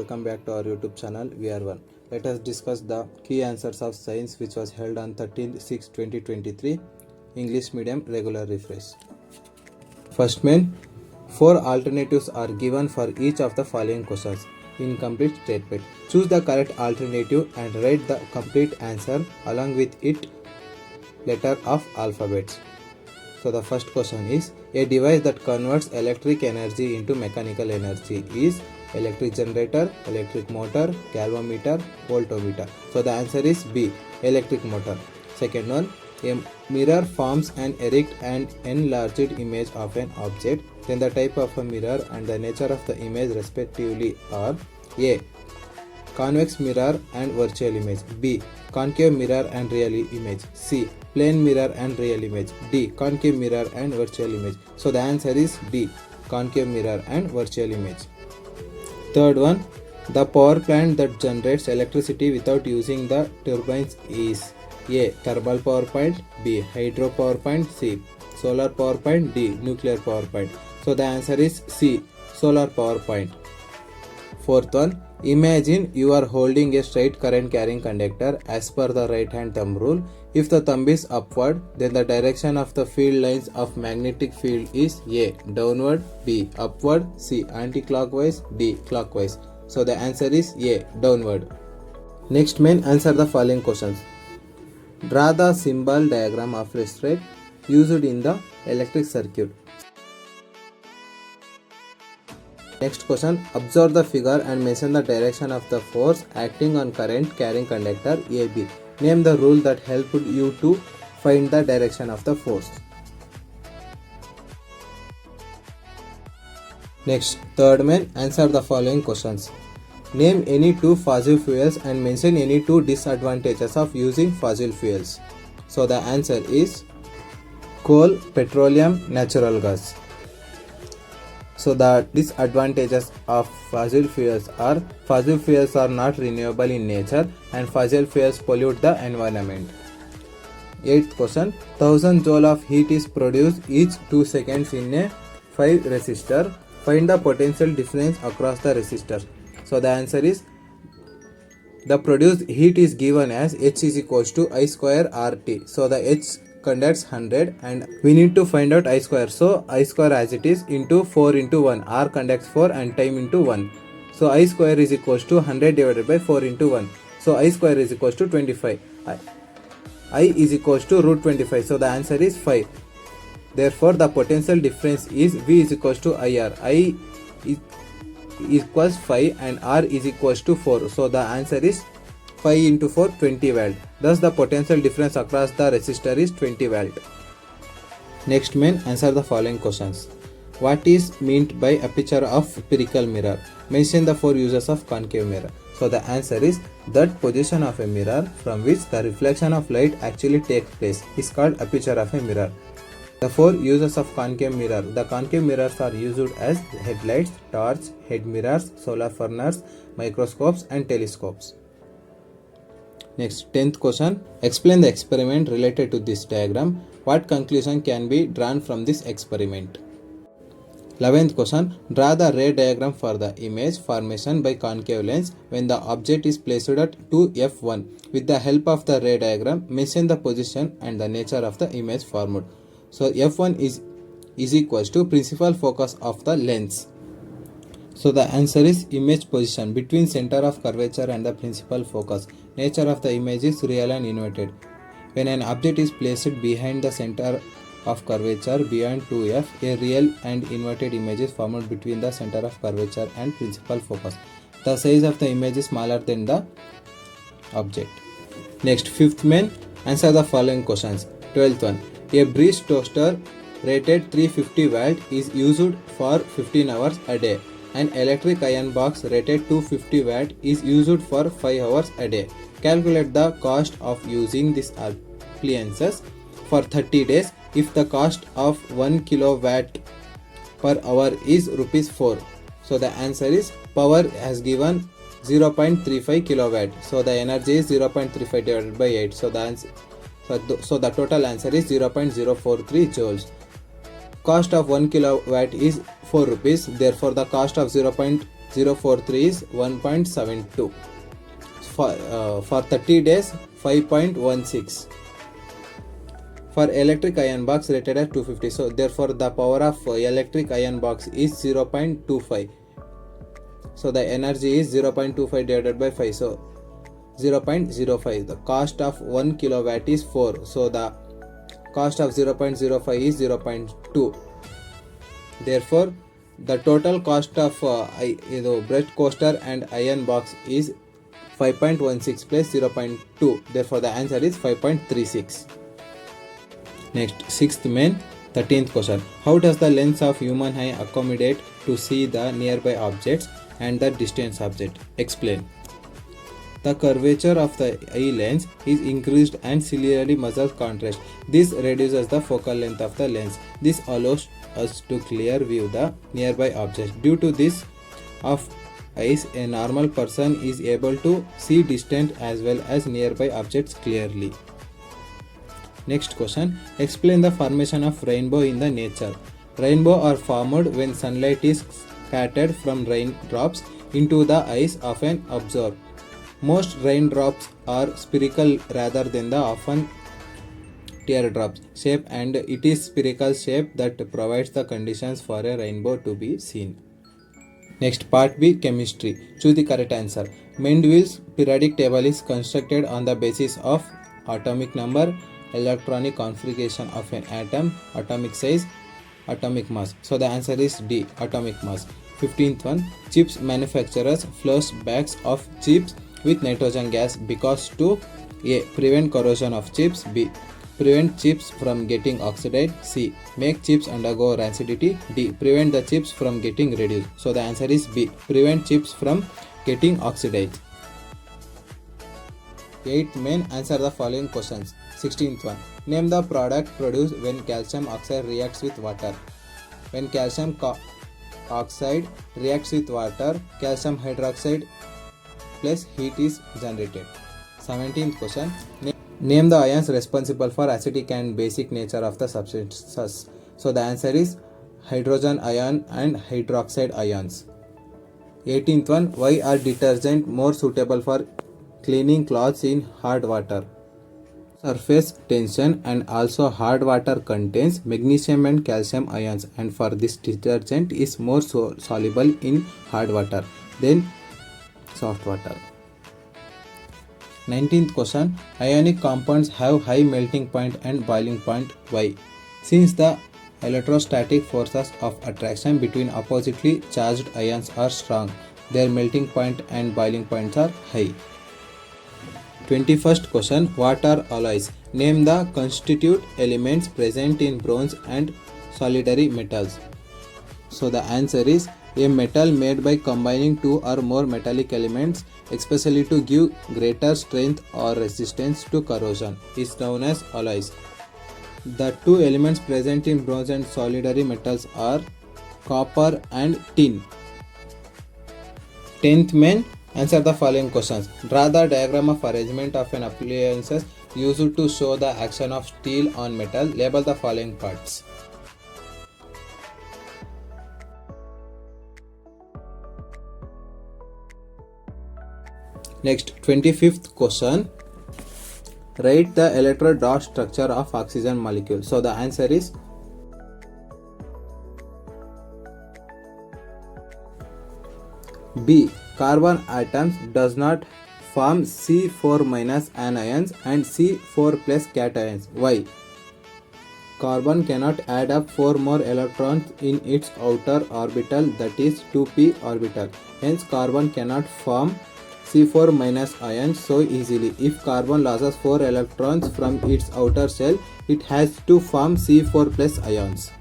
welcome back to our YouTube channel VR1. Let us discuss the key answers of science which was held on 13/6/2023 English medium regular refresh. First main, 4 alternatives are given for each of the following questions in complete statement. Choose the correct alternative and write the complete answer along with its letter of alphabets. So the first question is, a device that converts electric energy into mechanical energy is electric generator, electric motor, galvanometer, voltmeter. So the answer is B, electric motor. Second one, a mirror forms an erect and enlarged image of an object. Then the type of a mirror and the nature of the image respectively are A, convex mirror and virtual image, B, concave mirror and real image, C, plane mirror and real image, D, concave mirror and virtual image. So the answer is D, concave mirror and virtual image. Third one, the power plant that generates electricity without using the turbines is A, thermal power plant, B, hydro power plant, C, solar power plant, D, nuclear power plant. So the answer is C, solar power plant. Fourth one, imagine you are holding a straight current carrying conductor as per the right hand thumb rule. If the thumb is upward, then the direction of the field lines of magnetic field is A, downward, B, upward, C, anti-clockwise, D, clockwise. So the answer is A, downward. Next main, answer the following questions. Draw the symbol diagram of a straight used in the electric circuit. Next question, observe the figure and mention the direction of the force acting on current carrying conductor AB. Name the rule that helped you to find the direction of the force. Next, third main, answer the following questions. Name any 2 fossil fuels and mention any 2 disadvantages of using fossil fuels. So the answer is coal, petroleum, natural gas. So the disadvantages of fossil fuels are not renewable in nature and fossil fuels pollute the environment. 8th question, 1000 joule of heat is produced each 2 seconds in a 5 resistor. Find the potential difference across the resistors. So the answer is, the produced heat is given as H is equals to I square RT. So the H conducts 100 and we need to find out I square. So I square as it is into 4 into 1. R conducts 4 and time into 1. So I square is equals to 100 divided by 4 into 1. So I square is equals to 25. I is equals to root 25. So the answer is 5. Therefore the potential difference is V is equals to IR. I is equals 5 and R is equals to 4. So the answer is 5 into 4, 20 volt. Thus the potential difference across the resistor is 20 volt. Next main, answer the following questions. What is meant by aperture of spherical mirror? Mention the 4 uses of concave mirror. So the answer is, that position of a mirror from which the reflection of light actually takes place is called aperture of a mirror. The 4 uses of concave mirror. The concave mirrors are used as headlights, torch, head mirrors, solar furnace, microscopes and telescopes. Next, 10th question. Explain the experiment related to this diagram. What conclusion can be drawn from this experiment? 11th question. Draw the ray diagram for the image formation by concave lens when the object is placed at 2f1. With the help of the ray diagram, mention the position and the nature of the image formed. So f1 is equals to principal focus of the lens. So the answer is image position between center of curvature and the principal focus. Nature of the image is real and inverted. When an object is placed behind the center of curvature beyond 2f, a real and inverted image is formed between the center of curvature and principal focus. The size of the image is smaller than the object. Next, 5th main, answer the following questions. 12th one, a breeze toaster rated 350 watt is used for 15 hours a day. An electric iron box rated 250 watt is used for 5 hours a day. Calculate the cost of using these appliances for 30 days if the cost of 1 kilowatt per hour is rupees 4. So the answer is, power has given 0.35 kilowatt. So the energy is 0.35 divided by 8. So the answer, so the total answer is 0.043 joules. Cost of 1 kilowatt is 4 rupees. Therefore the cost of 043 is 1.72. For 30 days 5.16. For electric iron box rated at 250, so therefore the power of electric iron box is 0.25. So the energy is 0.25 divided by 5, so 0.05. The cost of 1 kilowatt is 4, so the cost of 0.05 is 0.2. Therefore the total cost of bread coaster and iron box is 5.16 plus 0.2. Therefore the answer is 5.36. Next, sixth main, 13th question. How does the lens of human eye accommodate to see the nearby objects and the distant object? Explain. The curvature of the eye lens is increased and ciliary muscle contrast. This reduces the focal length of the lens. This allows us to clear view the nearby objects. Due to this of eyes, a normal person is able to see distant as well as nearby objects clearly. Next question. Explain the formation of rainbow in the nature. Rainbow are formed when sunlight is scattered from raindrops into the eyes of an observer. Most raindrops are spherical rather than the often teardrops shape, and it is spherical shape that provides the conditions for a rainbow to be seen. Next, part B, chemistry. Choose the correct answer. Mendeleev's periodic table is constructed on the basis of atomic number, electronic configuration of an atom, atomic size, atomic mass. So the answer is D, atomic mass. 15th one. Chips manufacturers flush bags of chips with nitrogen gas because to A. Prevent corrosion of chips, B. Prevent chips from getting oxidized, C. Make chips undergo rancidity, D. Prevent the chips from getting reduced. So the answer is B. Prevent chips from getting oxidized. 8th main, answer the following questions. 16th one. Name the product produced when calcium oxide reacts with water. When calcium oxide reacts with water, calcium hydroxide plus heat is generated. 17th question. Name the ions responsible for acidic and basic nature of the substances. So the answer is hydrogen ion and hydroxide ions. 18th one. Why are detergent more suitable for cleaning clothes in hard water? Surface tension and also hard water contains magnesium and calcium ions, and for this detergent is more soluble in hard water than soft water. 19th question. Ionic compounds have high melting point and boiling point. Why? Since the electrostatic forces of attraction between oppositely charged ions are strong, their melting point and boiling points are high. 21st question. What are alloys? Name the constituent elements present in bronze and solidary metals. So the answer is a metal made by combining two or more metallic elements, especially to give greater strength or resistance to corrosion, is known as alloys. The two elements present in bronze and solidary metals are copper and tin. 10th main, answer the following questions. Draw the diagram of arrangement of an appliances used to show the action of steel on metal. Label the following parts. Next, 25th question. Write the electron dot structure of oxygen molecule. So the answer is B. Carbon atoms does not form C4 minus anions and C4 plus cations. Why? Carbon cannot add up 4 more electrons in its outer orbital, that is 2p orbital. Hence carbon cannot form C4 minus ions so easily. If carbon loses 4 electrons from its outer shell, it has to form C4 plus ions.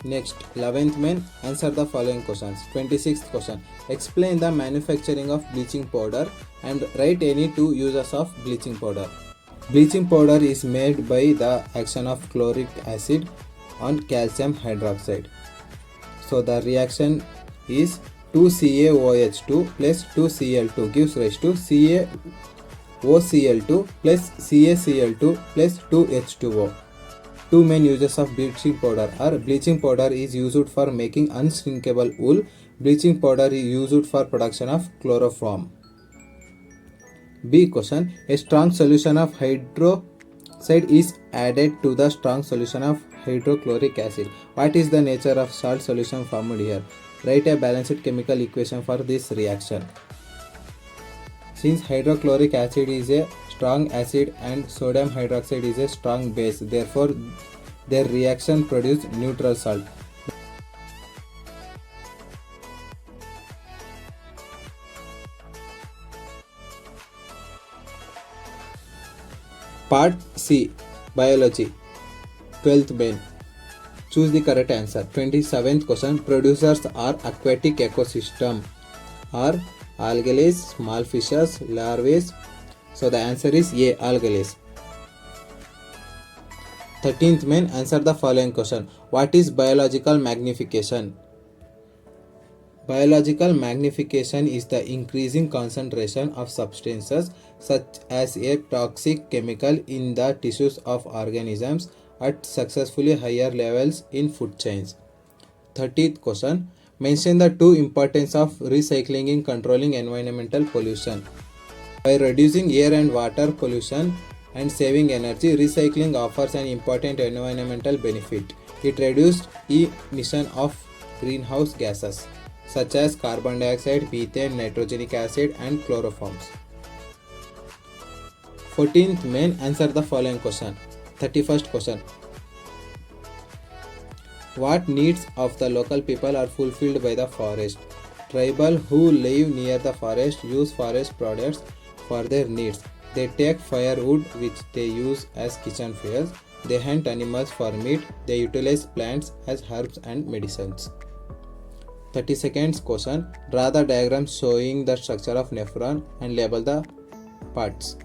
Next, 11th main, answer the following questions. 26th question. Explain the manufacturing of bleaching powder and write any two uses of bleaching powder. Bleaching powder is made by the action of chloric acid on calcium hydroxide. So the reaction is 2CaOH2 plus 2Cl2 gives rise to CaOCl2 plus CaCl2 plus 2H2O. Two main uses of bleaching powder are: bleaching powder is used for making unshrinkable wool, Bleaching powder is used for production of chloroform. B question. A strong solution of hydroxide is added to the strong solution of hydrochloric acid. What is the nature of salt solution formed here? Write a balanced chemical equation for this reaction. Since hydrochloric acid is a strong acid and sodium hydroxide is a strong base, therefore their reaction produce neutral salt. Part C. Biology. 12th main. Choose the correct answer. 27th question. Producers are aquatic ecosystem are algae, small fishes, larvae. So the answer is A. Algae. 13th main. Answer the following question. What is biological magnification? Biological magnification is the increasing concentration of substances such as a toxic chemical in the tissues of organisms at successfully higher levels in food chains. 30th question. Mention the two importance of recycling in controlling environmental pollution. By reducing air and water pollution and saving energy, recycling offers an important environmental benefit. It reduces emission of greenhouse gases such as carbon dioxide, methane, nitrogenic acid and chloroforms. 14th main. Answer the following question. 31st question. What needs of the local people are fulfilled by the forest? Tribal who live near the forest use forest products for their needs. They take firewood which they use as kitchen fuels. They hunt animals for meat. They utilize plants as herbs and medicines. 32nd question. Draw the diagram showing the structure of nephron and label the parts.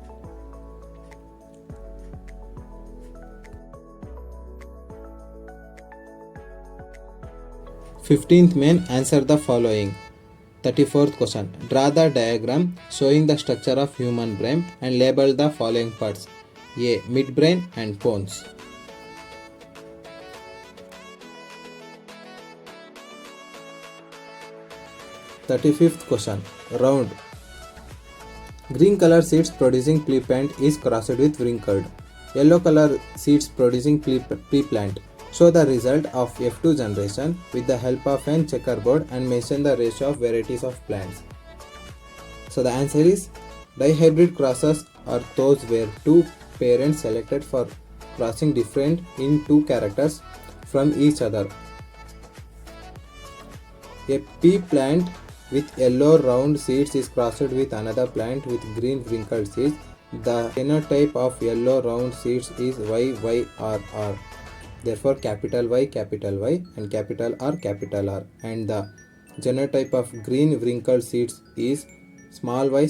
Fifteenth main. Answer the following. 34th question. Draw the diagram showing the structure of human brain and label the following parts. A. Midbrain and pons. 35th question. Round. Green color seeds producing pea-plant is crossed with wrinkled. Yellow color seeds producing pea-plant. Show the result of F2 generation with the help of a checkerboard and mention the ratio of varieties of plants. So the answer is dihybrid crosses are those where two parents selected for crossing different in two characters from each other. A pea plant with yellow round seeds is crossed with another plant with green wrinkled seeds. The phenotype of yellow round seeds is YYRR. Therefore, capital Y and capital R, and the genotype of green wrinkled seeds is small y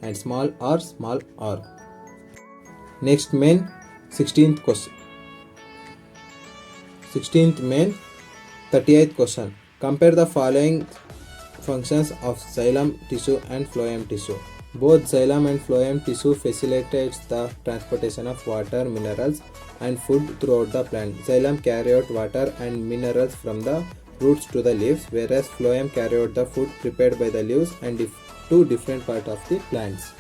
and small r. Next main, 16th question. 16th main, 38th question. Compare the following functions of xylem tissue and phloem tissue. Both xylem and phloem tissue facilitates the transportation of water, minerals and food throughout the plant. Xylem carry out water and minerals from the roots to the leaves, whereas phloem carry out the food prepared by the leaves and to different parts of the plants.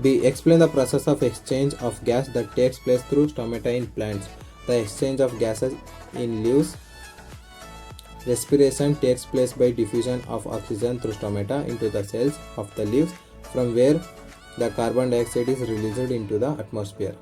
B. Explain the process of exchange of gas that takes place through stomata in plants. The exchange of gases in leaves. Respiration takes place by diffusion of oxygen through stomata into the cells of the leaves, from where the carbon dioxide is released into the atmosphere.